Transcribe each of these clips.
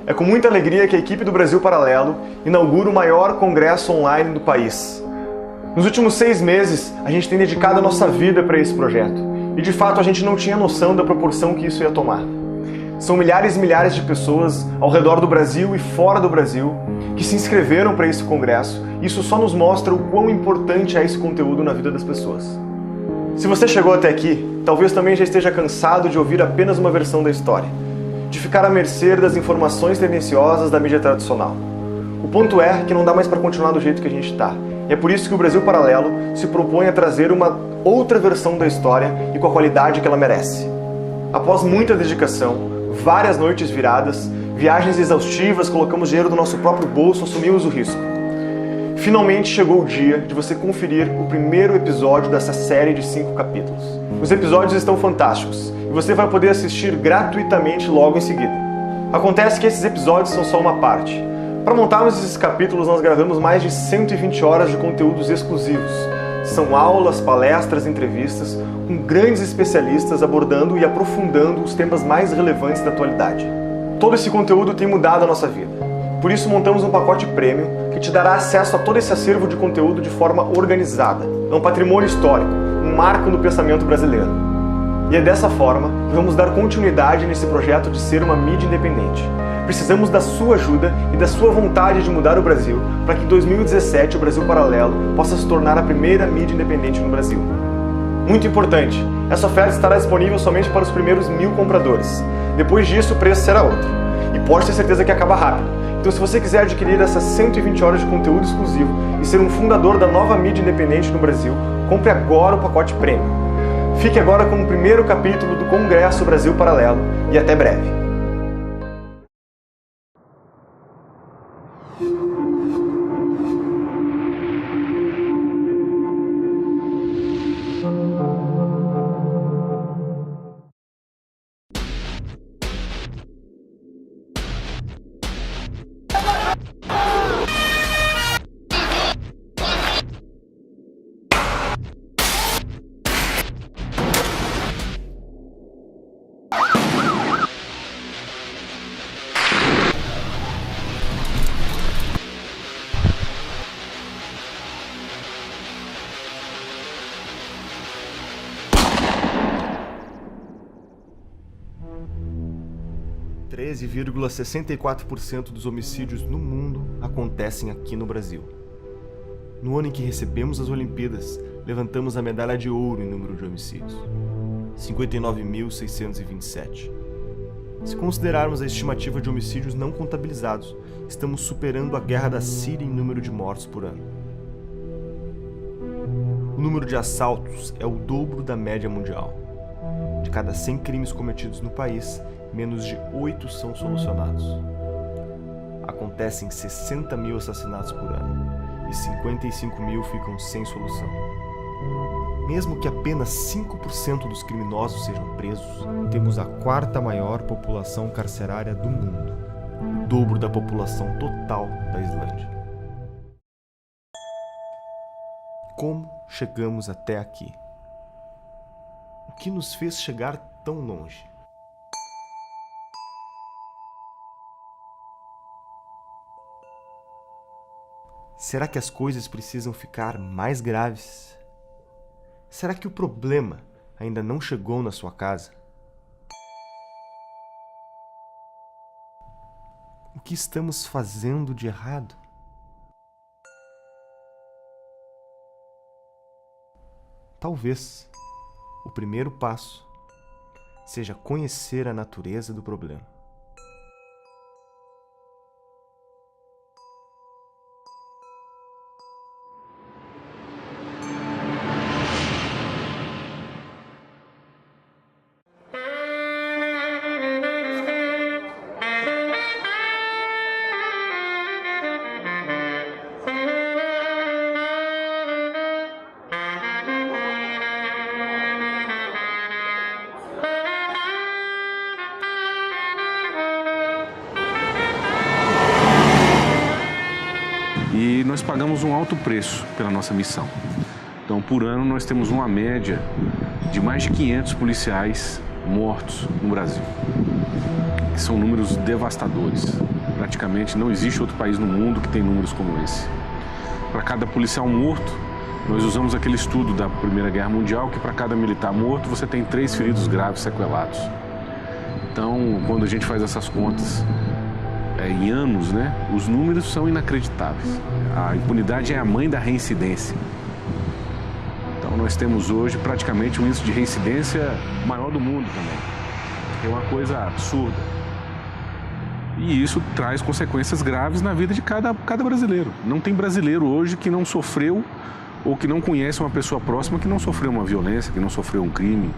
É com muita alegria que a equipe do Brasil Paralelo inaugura o maior congresso online do país. Nos últimos 6 meses, a gente tem dedicado a nossa vida para esse projeto. E de fato a gente não tinha noção da proporção que isso ia tomar. São milhares e milhares de pessoas ao redor do Brasil e fora do Brasil que se inscreveram para esse congresso. Isso só nos mostra o quão importante é esse conteúdo na vida das pessoas. Se você chegou até aqui, talvez também já esteja cansado de ouvir apenas uma versão da história, de ficar à mercê das informações tendenciosas da mídia tradicional. O ponto é que não dá mais para continuar do jeito que a gente está. E é por isso que o Brasil Paralelo se propõe a trazer uma outra versão da história e com a qualidade que ela merece. Após muita dedicação, várias noites viradas, viagens exaustivas, colocamos dinheiro do nosso próprio bolso, assumimos o risco. Finalmente chegou o dia de você conferir o primeiro episódio dessa série de 5 capítulos. Os episódios estão fantásticos e você vai poder assistir gratuitamente logo em seguida. Acontece que esses episódios são só uma parte. Para montarmos esses capítulos, nós gravamos mais de 120 horas de conteúdos exclusivos. São aulas, palestras, entrevistas com grandes especialistas abordando e aprofundando os temas mais relevantes da atualidade. Todo esse conteúdo tem mudado a nossa vida. Por isso montamos um pacote premium que te dará acesso a todo esse acervo de conteúdo de forma organizada. É um patrimônio histórico, um marco no pensamento brasileiro. E é dessa forma que vamos dar continuidade nesse projeto de ser uma mídia independente. Precisamos da sua ajuda e da sua vontade de mudar o Brasil para que em 2017 o Brasil Paralelo possa se tornar a primeira mídia independente no Brasil. Muito importante, essa oferta estará disponível somente para os primeiros 1000 compradores. Depois disso o preço será outro. E pode ter certeza que acaba rápido. Então se você quiser adquirir essas 120 horas de conteúdo exclusivo e ser um fundador da nova mídia independente no Brasil, compre agora o pacote Premium. Fique agora com o primeiro capítulo do Congresso Brasil Paralelo e até breve. – 13,64% dos homicídios no mundo acontecem aqui no Brasil. No ano em que recebemos as Olimpíadas, levantamos a medalha de ouro em número de homicídios, 59.627. Se considerarmos a estimativa de homicídios não contabilizados, estamos superando a guerra da Síria em número de mortos por ano. O número de assaltos é o dobro da média mundial. De cada 100 crimes cometidos no país, menos de 8 são solucionados. Acontecem 60 mil assassinatos por ano e 55 mil ficam sem solução. Mesmo que apenas 5% dos criminosos sejam presos, temos a 4ª maior população carcerária do mundo, o dobro da população total da Islândia. Como chegamos até aqui? O que nos fez chegar tão longe? Será que as coisas precisam ficar mais graves? Será que o problema ainda não chegou na sua casa? O que estamos fazendo de errado? Talvez o primeiro passo seja conhecer a natureza do problema. E nós pagamos um alto preço pela nossa missão. Então, por ano, nós temos uma média de mais de 500 policiais mortos no Brasil. São números devastadores. praticamente não existe outro país no mundo que tem números como esse. Para cada policial morto, nós usamos aquele estudo da Primeira Guerra Mundial, que para cada militar morto você tem 3 feridos graves sequelados. Então, quando a gente faz essas contas em anos, né, os números são inacreditáveis. A impunidade é a mãe da reincidência. Então, nós temos hoje praticamente um índice de reincidência maior do mundo também. É uma coisa absurda. E isso traz consequências graves na vida de cada brasileiro. Não tem brasileiro hoje que não sofreu ou que não conhece uma pessoa próxima que não sofreu uma violência, que não sofreu um crime,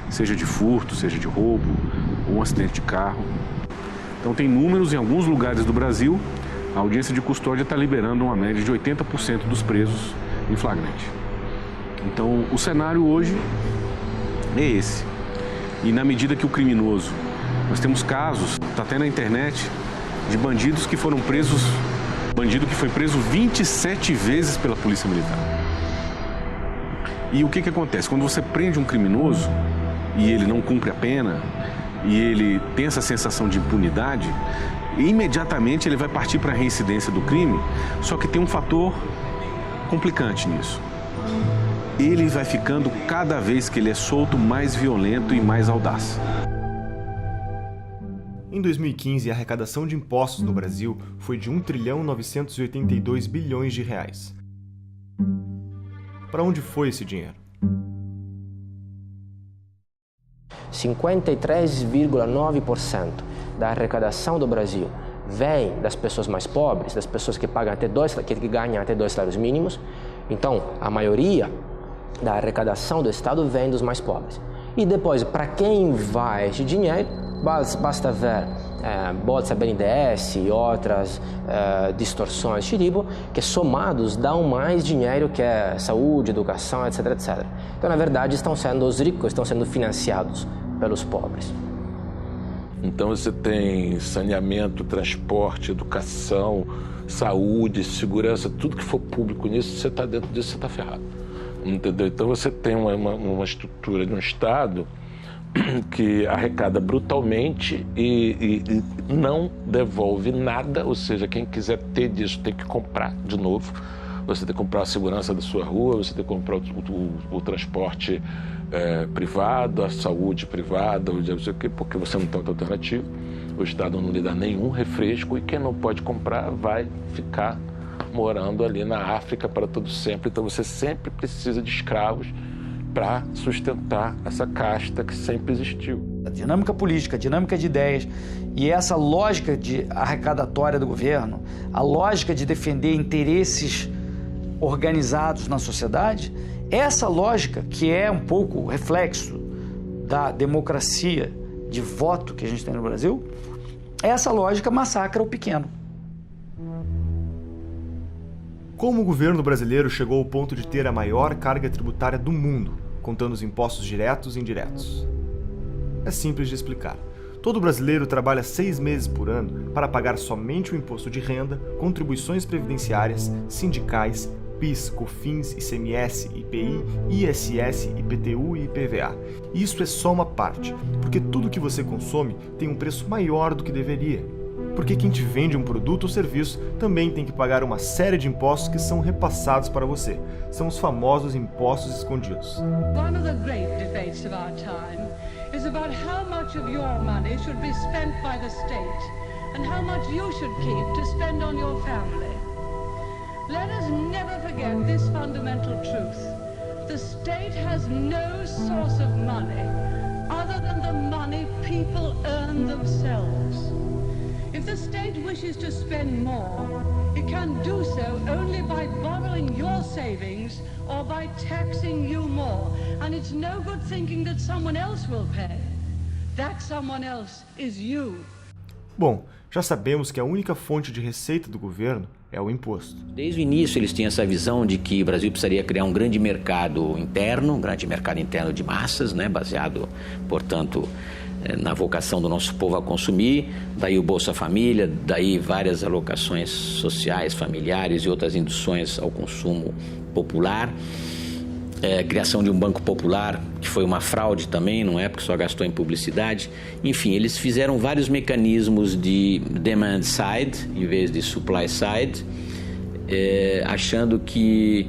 seja de furto, seja de roubo, ou um acidente de carro. Então tem números em alguns lugares do Brasil, a audiência de custódia está liberando uma média de 80% dos presos em flagrante. Então o cenário hoje é esse. E na medida que o criminoso, nós temos casos, está até na internet, de bandidos que foram presos, bandido que foi preso 27 vezes pela Polícia Militar. E o que acontece? Quando você prende um criminoso e ele não cumpre a pena, e ele tem essa sensação de impunidade, imediatamente ele vai partir para a reincidência do crime, só que tem um fator complicante nisso. Ele vai ficando, cada vez que ele é solto, mais violento e mais audaz. Em 2015, a arrecadação de impostos no Brasil foi de 1.982 bilhões de reais. Para onde foi esse dinheiro? 53,9% da arrecadação do Brasil vem das pessoas mais pobres, das pessoas que ganham até 2 salários mínimos. Então, a maioria da arrecadação do Estado vem dos mais pobres. E depois, para quem vai esse dinheiro, basta ver Bolsa BNDES e outras distorções de tipo, que somados dão mais dinheiro que é saúde, educação, etc, etc. Então, na verdade, os ricos estão sendo financiados pelos pobres. Então você tem saneamento, transporte, educação, saúde, segurança, tudo que for público nisso, você está dentro disso, você está ferrado. Entendeu? Então você tem uma estrutura de um Estado que arrecada brutalmente e não devolve nada, ou seja, quem quiser ter disso tem que comprar de novo. Você tem que comprar a segurança da sua rua, você tem que comprar o transporte privado, a saúde privada, porque você não tem outra alternativa. O Estado não lhe dá nenhum refresco e quem não pode comprar vai ficar morando ali na África para todo sempre. Então você sempre precisa de escravos para sustentar essa casta que sempre existiu. A dinâmica política, a dinâmica de ideias e essa lógica de arrecadatória do governo, a lógica de defender interesses organizados na sociedade, essa lógica, que é um pouco reflexo da democracia de voto que a gente tem no Brasil, essa lógica massacra o pequeno. Como o governo brasileiro chegou ao ponto de ter a maior carga tributária do mundo, contando os impostos diretos e indiretos? É simples de explicar. Todo brasileiro trabalha 6 meses por ano para pagar somente o imposto de renda, contribuições previdenciárias, sindicais, PIS, COFINS, ICMS, IPI, ISS, IPTU e IPVA. E isso é só uma parte, porque tudo que você consome tem um preço maior do que deveria. Porque quem te vende um produto ou serviço também tem que pagar uma série de impostos que são repassados para você. São os famosos impostos escondidos. One of the great debates of our time is about how much of your money should be spent by the state and how much you should keep to spend on your family. Let us never forget this fundamental truth. The state has no source of money other than the money people earn themselves. If the state wishes to spend more, it can do so only by borrowing your savings or by taxing you more. And it's no good thinking that someone else will pay. That someone else is you. Bom, já sabemos que a única fonte de receita do governo é o imposto. Desde o início eles tinham essa visão de que o Brasil precisaria criar um grande mercado interno de massas, né, baseado, portanto, na vocação do nosso povo a consumir, daí o Bolsa Família, daí várias alocações sociais, familiares e outras induções ao consumo popular. criação de um banco popular, que foi uma fraude também, não é? Porque só gastou em publicidade. Enfim, eles fizeram vários mecanismos de demand side, em vez de supply side, achando que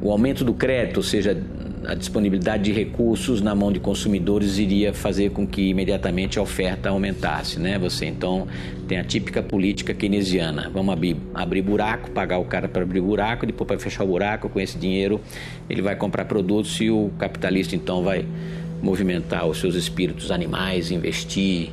o aumento do crédito, ou seja, a disponibilidade de recursos na mão de consumidores iria fazer com que imediatamente a oferta aumentasse, né? Você então tem a típica política keynesiana, vamos abrir buraco, pagar o cara para abrir buraco, depois para fechar o buraco, com esse dinheiro ele vai comprar produtos e o capitalista então vai movimentar os seus espíritos animais, investir.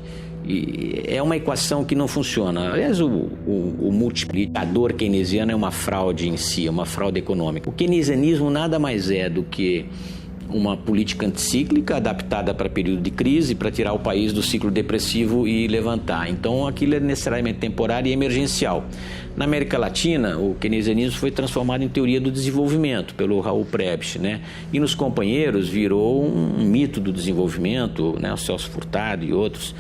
E é uma equação que não funciona. Aliás, o multiplicador keynesiano é uma fraude em si, é uma fraude econômica. O keynesianismo nada mais é do que uma política anticíclica adaptada para período de crise, para tirar o país do ciclo depressivo e levantar. Então, aquilo é necessariamente temporário e emergencial. Na América Latina, o keynesianismo foi transformado em teoria do desenvolvimento pelo Raul Prebisch, né? E nos companheiros virou um mito do desenvolvimento, né? O Celso Furtado e outros.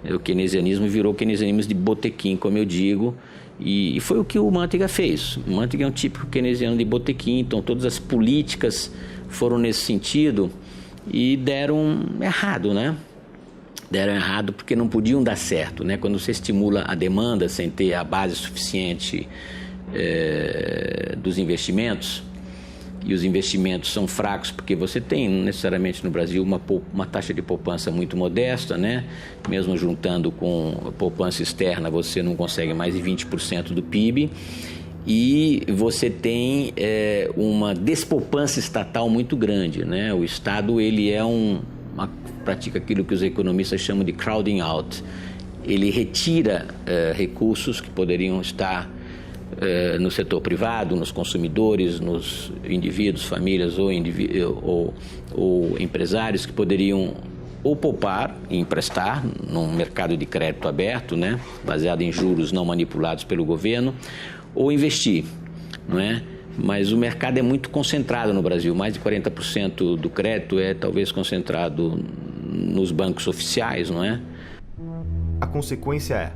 O keynesianismo virou o keynesianismo de botequim, como eu digo, e foi o que o Manteiga fez. O Manteiga é um típico keynesiano de botequim, então todas as políticas foram nesse sentido e deram errado, né? Deram errado porque não podiam dar certo, né? Quando você estimula a demanda sem ter a base suficiente dos investimentos, e os investimentos são fracos porque você tem necessariamente no Brasil uma taxa de poupança muito modesta, né? Mesmo juntando com a poupança externa, você não consegue mais de 20% do PIB, e você tem uma despoupança estatal muito grande, né? O Estado ele pratica aquilo que os economistas chamam de crowding out. Ele retira recursos que poderiam estar no setor privado, nos consumidores, nos indivíduos, famílias ou empresários que poderiam ou poupar e emprestar num mercado de crédito aberto, né, baseado em juros não manipulados pelo governo, ou investir, não é? Mas o mercado é muito concentrado no Brasil, mais de 40% do crédito é talvez concentrado nos bancos oficiais, não é? A consequência é: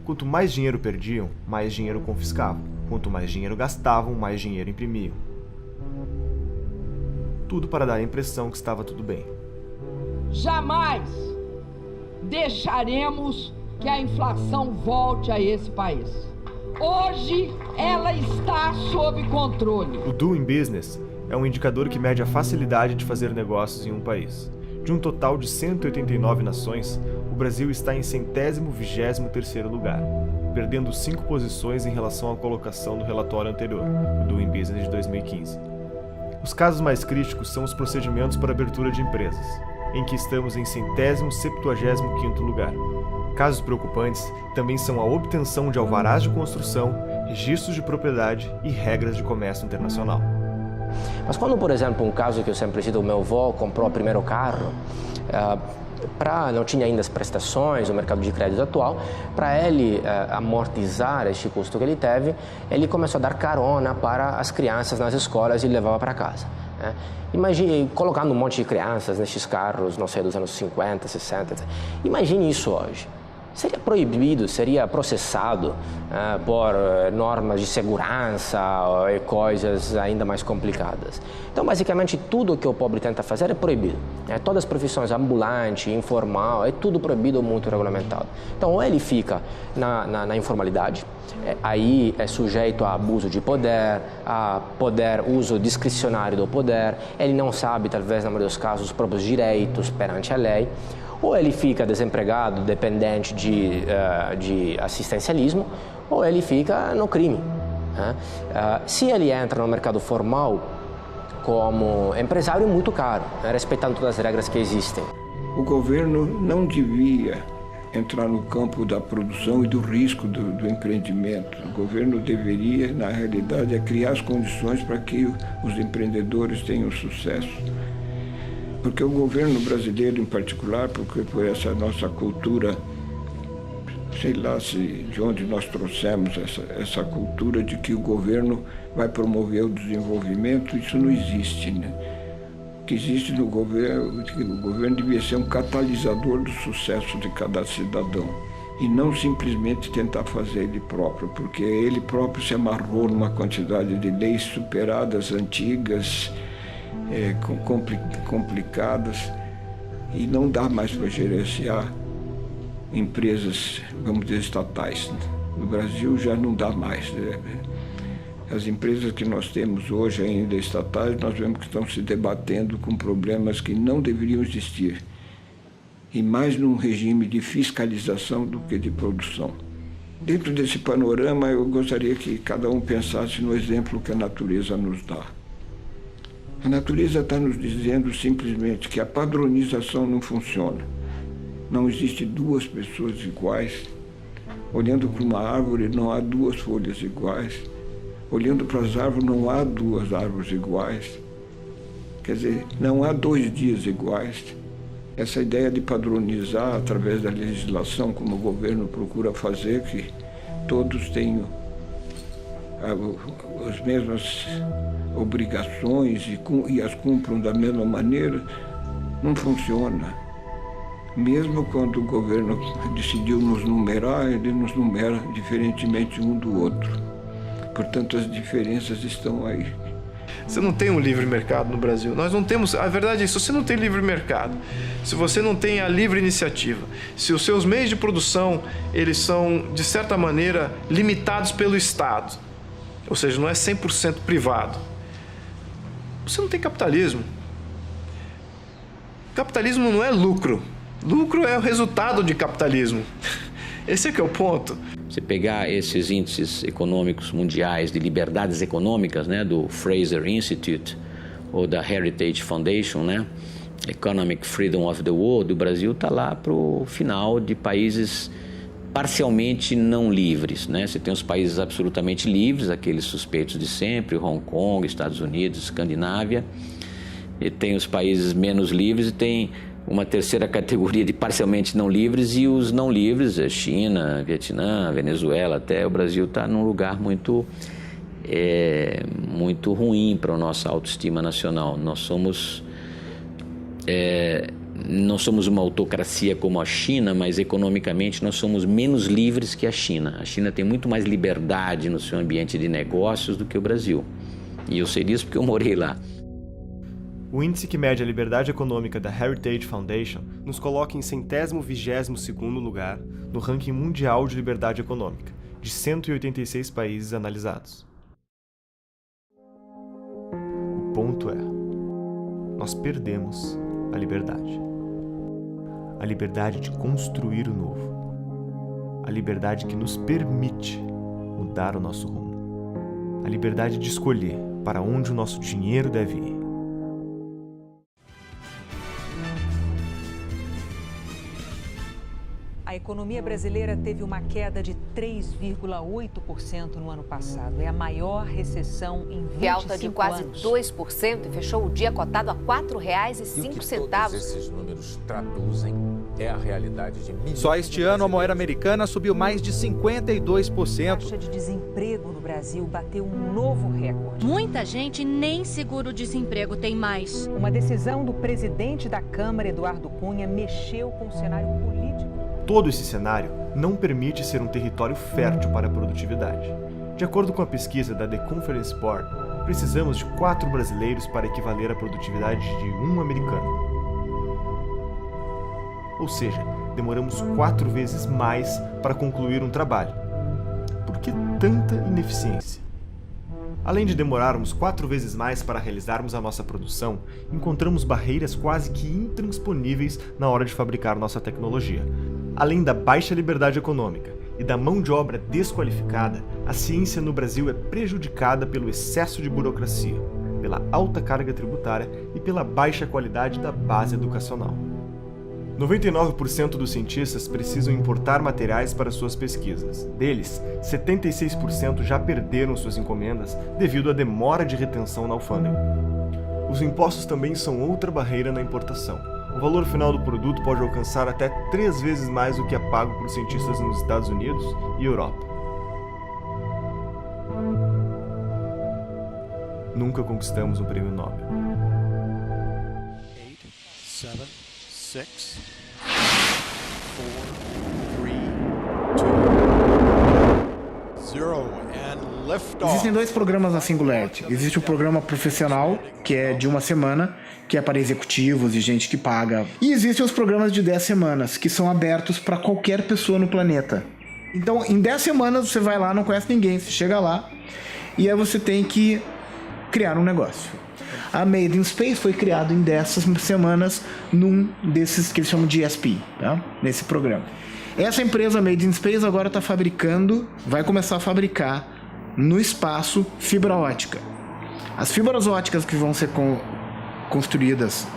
quanto mais dinheiro perdiam, mais dinheiro confiscavam. Quanto mais dinheiro gastavam, mais dinheiro imprimiam. Tudo para dar a impressão que estava tudo bem. Jamais deixaremos que a inflação volte a esse país. Hoje ela está sob controle. O Doing Business é um indicador que mede a facilidade de fazer negócios em um país. De um total de 189 nações, o Brasil está em 123º lugar, perdendo 5 posições em relação à colocação do relatório anterior, o Doing Business de 2015. Os casos mais críticos são os procedimentos para abertura de empresas, em que estamos em 175º lugar. Casos preocupantes também são a obtenção de alvarás de construção, registros de propriedade e regras de comércio internacional. Mas quando, por exemplo, um caso que eu sempre cito, o meu avô comprou o primeiro carro, não tinha ainda as prestações, o mercado de crédito atual, para ele amortizar este custo que ele teve, ele começou a dar carona para as crianças nas escolas e levava para casa. Imagine, colocando um monte de crianças nestes carros, não sei, dos anos 50, 60, etc. Imagine isso hoje. Seria proibido, seria processado por normas de segurança e coisas ainda mais complicadas. Então, basicamente, tudo que o pobre tenta fazer é proibido. Todas as profissões, ambulante, informal, é tudo proibido ou muito regulamentado. Então, ou ele fica na informalidade, aí é sujeito a abuso de poder, uso discricionário do poder, ele não sabe, talvez, na maioria dos casos, os próprios direitos perante a lei, ou ele fica desempregado, dependente de assistencialismo, ou ele fica no crime. Se ele entra no mercado formal como empresário, é muito caro, respeitando todas as regras que existem. O governo não devia entrar no campo da produção e do risco do empreendimento. O governo deveria, na realidade, criar as condições para que os empreendedores tenham sucesso. Porque o governo brasileiro, em particular, porque por essa nossa cultura, sei lá de onde nós trouxemos essa cultura de que o governo vai promover o desenvolvimento, isso não existe, né? O que existe no governo, que o governo devia ser um catalisador do sucesso de cada cidadão. e não simplesmente tentar fazer ele próprio, porque ele próprio se amarrou numa quantidade de leis superadas, antigas, complicadas, e não dá mais para gerenciar empresas, vamos dizer, estatais. No Brasil já não dá mais. As empresas que nós temos hoje ainda estatais, nós vemos que estão se debatendo com problemas que não deveriam existir, e mais num regime de fiscalização do que de produção. Dentro desse panorama, eu gostaria que cada um pensasse no exemplo que a natureza nos dá. A natureza está nos dizendo simplesmente que a padronização não funciona. Não existe duas pessoas iguais. Olhando para uma árvore, não há duas folhas iguais. Olhando para as árvores, não há duas árvores iguais. Quer dizer, não há 2 dias iguais. Essa ideia de padronizar através da legislação, como o governo procura fazer, que todos tenham as mesmas obrigações e as cumpram da mesma maneira, não funciona. Mesmo quando o governo decidiu nos numerar, ele nos numera diferentemente um do outro. Portanto, as diferenças estão aí. Você não tem um livre mercado no Brasil. Nós não temos. A verdade é isso. Se você não tem livre mercado, se você não tem a livre iniciativa, se os seus meios de produção eles são, de certa maneira, limitados pelo Estado, ou seja, não é 100% privado, você não tem capitalismo. Capitalismo não é lucro. Lucro é o resultado de capitalismo. Esse é que é o ponto. Você pegar esses índices econômicos mundiais de liberdades econômicas, né, do Fraser Institute ou da Heritage Foundation, né, Economic Freedom of the World, o Brasil está lá para o final de países parcialmente não livres, né? Você tem os países absolutamente livres, aqueles suspeitos de sempre, Hong Kong, Estados Unidos, Escandinávia, e tem os países menos livres e tem uma terceira categoria de parcialmente não livres e os não livres, a China, Vietnã, Venezuela, até o Brasil está num lugar muito ruim para a nossa autoestima nacional. Nós somos uma autocracia como a China, mas economicamente nós somos menos livres que a China. A China tem muito mais liberdade no seu ambiente de negócios do que o Brasil. E eu sei disso porque eu morei lá. O índice que mede a liberdade econômica da Heritage Foundation nos coloca em 122º lugar no ranking mundial de liberdade econômica, de 186 países analisados. O ponto é, nós perdemos a liberdade. A liberdade de construir o novo. A liberdade que nos permite mudar o nosso rumo. A liberdade de escolher para onde o nosso dinheiro deve ir. A economia brasileira teve uma queda de 3,8% no ano passado. É a maior recessão em 25 anos. Alta de quase 2% e fechou o dia cotado a R$ 4,05. E o que todos esses números traduzem é a realidade de milhões. Só este ano a moeda americana subiu mais de 52%. A taxa de desemprego no Brasil bateu um novo recorde. Muita gente nem seguro-desemprego tem mais. Uma decisão do presidente da Câmara, Eduardo Cunha, mexeu com o cenário político. Todo esse cenário não permite ser um território fértil para a produtividade. De acordo com a pesquisa da The Conference Board, precisamos de 4 brasileiros para equivaler à produtividade de 1 americano. Ou seja, demoramos 4 vezes mais para concluir um trabalho. Por que tanta ineficiência? Além de demorarmos 4 vezes mais para realizarmos a nossa produção, encontramos barreiras quase que intransponíveis na hora de fabricar nossa tecnologia. Além da baixa liberdade econômica e da mão de obra desqualificada, a ciência no Brasil é prejudicada pelo excesso de burocracia, pela alta carga tributária e pela baixa qualidade da base educacional. 99% dos cientistas precisam importar materiais para suas pesquisas. Deles, 76% já perderam suas encomendas devido à demora de retenção na alfândega. Os impostos também são outra barreira na importação. O valor final do produto pode alcançar até 3 vezes mais do que é pago por cientistas nos Estados Unidos e Europa. Nunca conquistamos um prêmio Nobel. 8, 7, 6, 4, 3, Existem 2 programas na Singularity. Existe o programa profissional, que é de 1 semana, que é para executivos e gente que paga. E existem os programas de 10 semanas, que são abertos para qualquer pessoa no planeta. Então, em 10 semanas você vai lá, não conhece ninguém, você chega lá e aí você tem que criar um negócio. A Made in Space foi criada em 10 semanas num desses que eles chamam de ESP, tá? Nesse programa. Essa empresa Made in Space agora está vai começar a fabricar no espaço fibra ótica. As fibras óticas que vão ser construídas,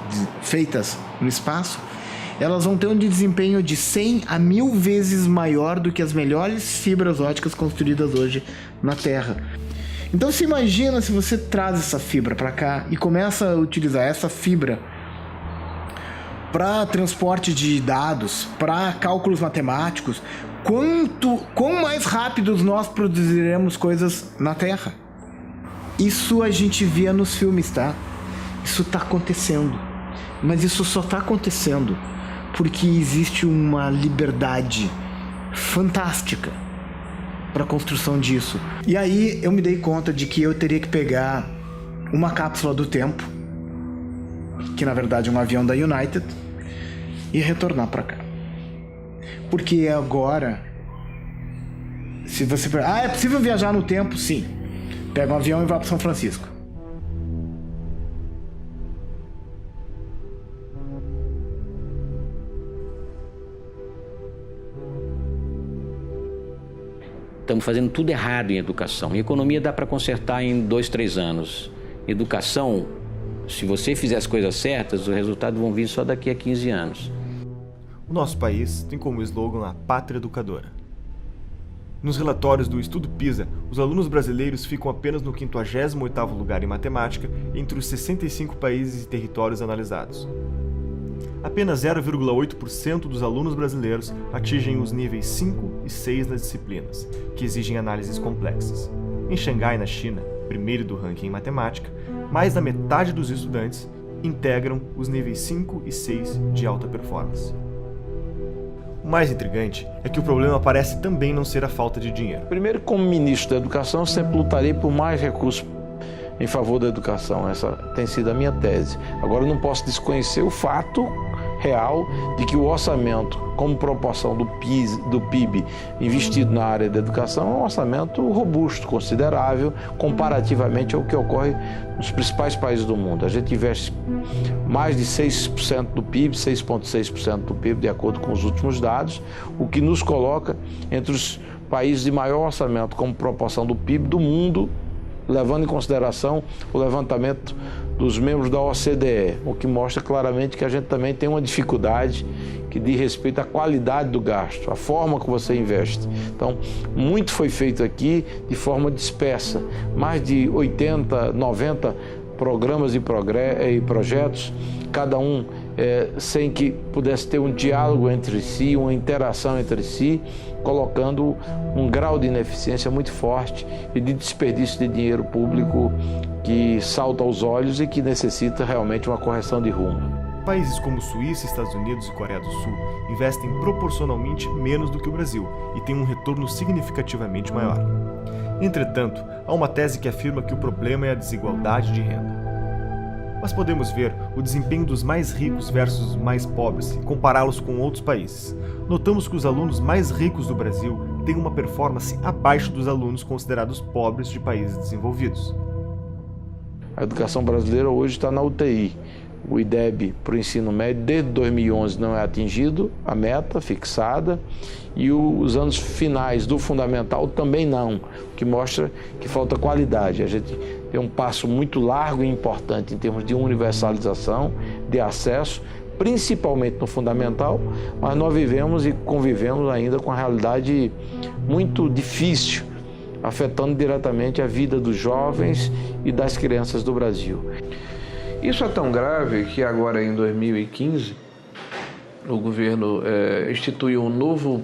feitas no espaço, elas vão ter um desempenho de 100 a 1000 vezes maior do que as melhores fibras óticas construídas hoje na Terra. Então se imagina se você traz essa fibra para cá e começa a utilizar essa fibra para transporte de dados, para cálculos matemáticos, quão mais rápidos nós produziremos coisas na Terra. Isso a gente via nos filmes, tá? Isso está acontecendo. Mas isso só está acontecendo porque existe uma liberdade fantástica para a construção disso. E aí eu me dei conta de que eu teria que pegar uma cápsula do tempo, que na verdade é um avião da United, e retornar para cá. Porque agora, se você... é possível viajar no tempo? Sim. Pega um avião e vai para São Francisco. Estamos fazendo tudo errado em educação. Em economia dá para consertar em 2, 3 anos. Educação, se você fizer as coisas certas, os resultados vão vir só daqui a 15 anos. O nosso país tem como slogan a pátria educadora. Nos relatórios do Estudo PISA, os alunos brasileiros ficam apenas no 58º lugar em matemática entre os 65 países e territórios analisados. Apenas 0,8% dos alunos brasileiros atingem os níveis 5 e 6 nas disciplinas, que exigem análises complexas. Em Xangai, na China, primeiro do ranking em matemática, mais da metade dos estudantes integram os níveis 5 e 6 de alta performance. O mais intrigante é que o problema parece também não ser a falta de dinheiro. Primeiro, como ministro da Educação, sempre lutarei por mais recursos em favor da educação. Essa tem sido a minha tese. Agora, eu não posso desconhecer o fato real de que o orçamento, como proporção do PIB investido na área da educação, é um orçamento robusto, considerável, comparativamente ao que ocorre nos principais países do mundo. A gente investe mais de 6% do PIB, 6,6% do PIB, de acordo com os últimos dados, o que nos coloca entre os países de maior orçamento como proporção do PIB do mundo, levando em consideração o levantamento dos membros da OCDE, o que mostra claramente que a gente também tem uma dificuldade que diz respeito à qualidade do gasto, à forma que você investe. Então, muito foi feito aqui de forma dispersa, mais de 80, 90 programas e projetos, cada um sem que pudesse ter um diálogo entre si, uma interação entre si, colocando um grau de ineficiência muito forte e de desperdício de dinheiro público que salta aos olhos e que necessita realmente uma correção de rumo. Países como Suíça, Estados Unidos e Coreia do Sul investem proporcionalmente menos do que o Brasil e têm um retorno significativamente maior. Entretanto, há uma tese que afirma que o problema é a desigualdade de renda. Mas podemos ver o desempenho dos mais ricos versus os mais pobres e compará-los com outros países. Notamos que os alunos mais ricos do Brasil têm uma performance abaixo dos alunos considerados pobres de países desenvolvidos. A educação brasileira hoje está na UTI. O IDEB para o ensino médio desde 2011 não é atingido, a meta fixada, e os anos finais do fundamental também não, o que mostra que falta qualidade. A gente tem um passo muito largo e importante em termos de universalização, de acesso, principalmente no fundamental, mas nós vivemos e convivemos ainda com a realidade muito difícil, afetando diretamente a vida dos jovens e das crianças do Brasil. Isso é tão grave que agora, em 2015, o governo instituiu um novo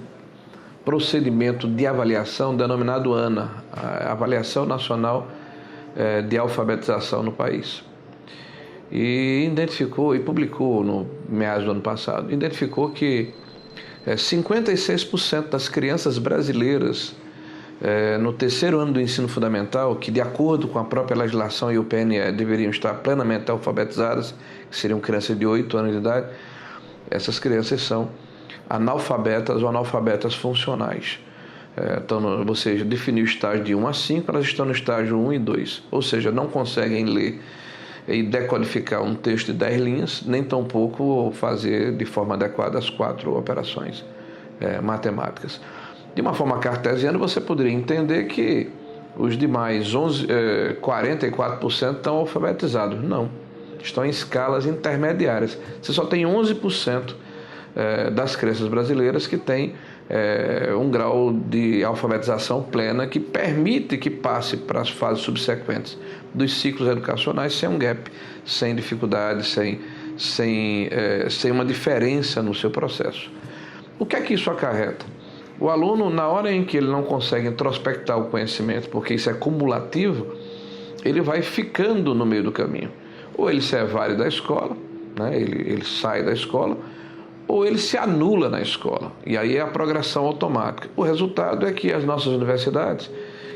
procedimento de avaliação denominado ANA, a Avaliação Nacional de Alfabetização no país. E identificou, e publicou no meados do ano passado, identificou que 56% das crianças brasileiras no terceiro ano do ensino fundamental, que de acordo com a própria legislação e o PNE deveriam estar plenamente alfabetizadas, que seriam crianças de 8 anos de idade, essas crianças são analfabetas ou analfabetas funcionais. Então, você definiu o estágio de 1 a 5, elas estão no estágio 1 e 2, ou seja, não conseguem ler e decodificar um texto de 10 linhas, nem tampouco fazer de forma adequada as 4 operações matemáticas. De uma forma cartesiana, você poderia entender que os demais 44% estão alfabetizados. Não, estão em escalas intermediárias. Você só tem 11% das crianças brasileiras que têm um grau de alfabetização plena que permite que passe para as fases subsequentes dos ciclos educacionais sem um gap, sem dificuldade, sem uma diferença no seu processo. O que é que isso acarreta? O aluno, na hora em que ele não consegue introspectar o conhecimento, porque isso é cumulativo, ele vai ficando no meio do caminho. Ou ele se evade da escola, né? ele sai da escola, ou ele se anula na escola. E aí é a progressão automática. O resultado é que as nossas universidades,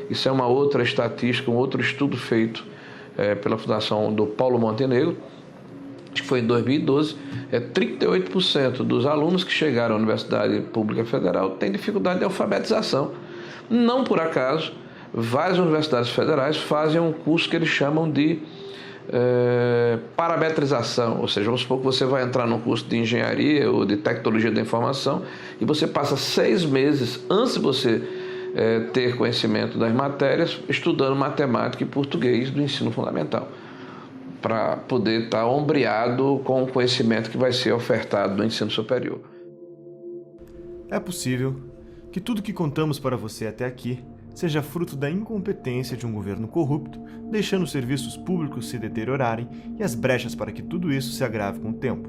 isso é uma outra estatística, um outro estudo feito pela Fundação do Paulo Montenegro, acho que foi em 2012, 38% dos alunos que chegaram à Universidade Pública Federal têm dificuldade de alfabetização. Não por acaso, várias universidades federais fazem um curso que eles chamam de parametrização, ou seja, vamos supor que você vai entrar num curso de engenharia ou de tecnologia da informação e você passa 6 meses antes de você ter conhecimento das matérias estudando matemática e português do ensino fundamental, para poder estar ombreado com o conhecimento que vai ser ofertado no ensino superior. É possível que tudo que contamos para você até aqui seja fruto da incompetência de um governo corrupto, deixando os serviços públicos se deteriorarem e as brechas para que tudo isso se agrave com o tempo.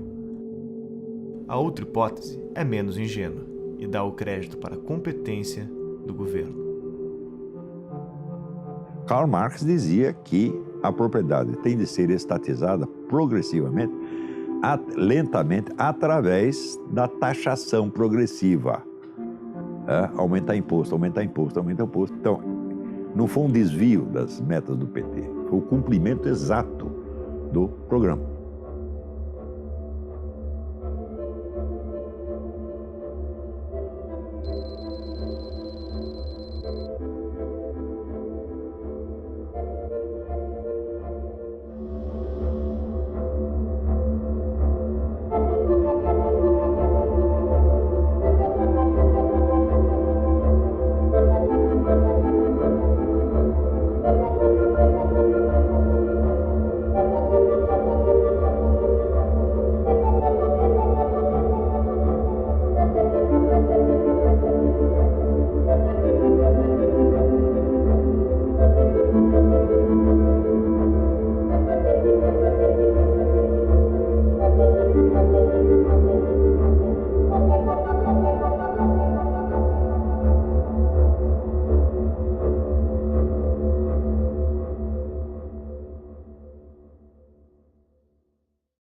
A outra hipótese é menos ingênua e dá o crédito para a competência do governo. Karl Marx dizia que a propriedade tem de ser estatizada progressivamente, lentamente, através da taxação progressiva. Aumentar imposto, aumentar imposto, aumentar imposto. Então, não foi um desvio das metas do PT, foi o cumprimento exato do programa.